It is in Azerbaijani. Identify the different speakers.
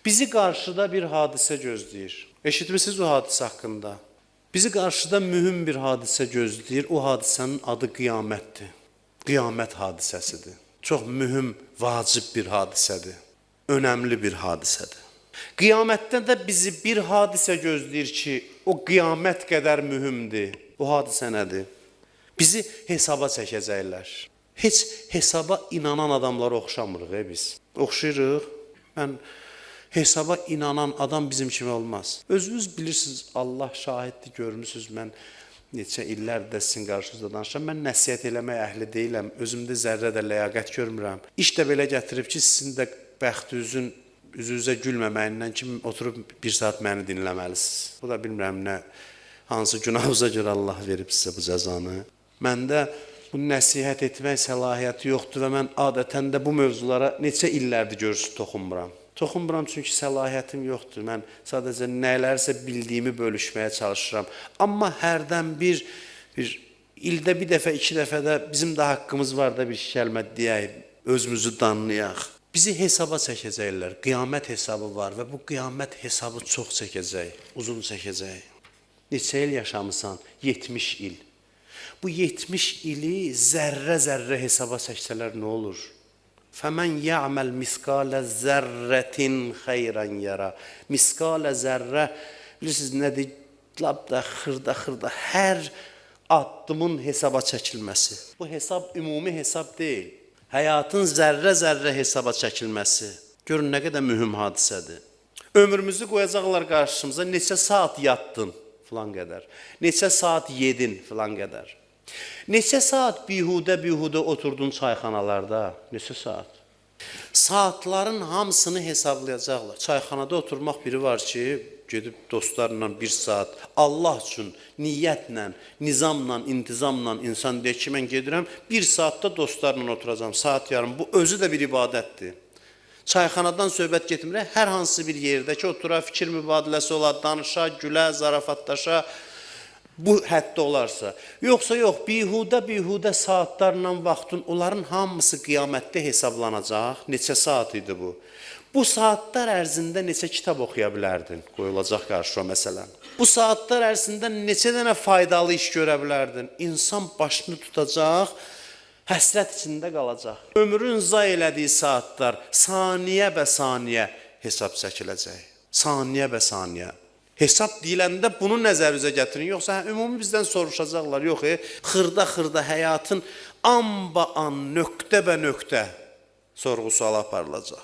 Speaker 1: Bizi qarşıda bir hadisə gözləyir. Eşitmisiniz o hadisə haqqında? Bizi qarşıda mühüm bir hadisə gözləyir. O hadisənin adı qiyamətdir. Qiyamət hadisəsidir. Çox mühüm, vacib bir hadisədir. Önəmli bir hadisədir. Qiyamətdə də bizi bir hadisə gözləyir ki, o qiyamət qədər mühümdür. O hadisə nədir? Bizi hesaba çəkəcəklər. Heç hesaba inanan adamlara oxşamırıq biz. Oxşayırıq. Mən hesaba inanan adam bizim kimi olmaz. Özünüz bilirsiniz, Allah şahiddir, görmüsünüz, mən neçə illərdir sizin qarşınızda danışıram. Mən nəsihət eləmək əhli deyiləm, özümdə zərrə də ləyaqət görmürəm. İş də belə gətirib ki, sizin də bəxtinizin üzünüzə gülməməyindən ki, oturub bir saat məni dinləməlisiniz. Bu da bilmirəm nə, hansı günahınıza görə Allah verib sizə bu cəzanı. Məndə bu nəsihət etmək səlahiyyəti yoxdur və mən adətən də bu mövzulara neçə illərdir görürsünüz toxunmuram. Toxunmuram çünki səlahiyyətim yoxdur. Mən sadəcə nələrsə bildiyimi bölüşməyə çalışıram. Amma hərdən bir ildə bir dəfə, iki dəfə də bizim də haqqımız var da bir kəlmə deyək, özümüzü danlayaq. Bizi hesaba çəkəcəklər, qiyamət hesabı var və bu qiyamət hesabı çox çəkəcək, uzun çəkəcək. Neçə il yaşamısan? 70 il. Bu 70 ili zərrə-zərrə hesaba çəksələr nə olur? فَمَنْ يَعْمَلْ مِسْقَالَ زَرَّةٍ خَيْرًا يَرَى Miskalə zərrə, bilirsiniz nədir? Lap da xırda, hər addımın hesaba çəkilməsi. Bu hesab ümumi hesab deyil. Həyatın zərrə-zərrə hesaba çəkilməsi. Görün nə qədər mühüm hadisədir. Ömrümüzü qoyacaqlar qarşımıza, neçə saat yatdın filan qədər. Neçə saat yedin filan qədər. Neçə saat bihudə oturdun çayxanalarda? Neçə saat? Saatların hamısını hesablayacaqlar. Çayxanada oturmaq biri var ki, gedib dostlarla bir saat Allah üçün niyyətlə, nizamla, intizamla insan deyir ki, mən gedirəm, bir saatda dostlarla oturacam, saat yarım. Bu özü də bir ibadətdir. Çayxanadan söhbət getmirək, hər hansı bir yerdə ki, otura, fikir mübadiləsi olar, danışa, gülə, zarafatlaşa, bu həddə olarsa. Yoxsa yox, bihudə saatlarla vaxtın, onların hamısı qiyamətdə hesablanacaq. Neçə saat idi bu? Bu saatlar ərzində neçə kitab oxuya bilərdin? Qoyulacaq qarşı o məsələn. Bu saatlar ərzində neçə dənə faydalı iş görə bilərdin? İnsan başını tutacaq, həsrət içində qalacaq. Ömrün zay elədiyi saatlar saniyə bə saniyə hesab çəkiləcək. Saniyə bə saniyə. Hesab deyiləndə bunu nəzərinizə gətirin. Yoxsa ümumi bizdən soruşacaqlar. Yox, xırda həyatın an-ba-an, nöqtə bə nöqtə sorğu-suala aparılacaq.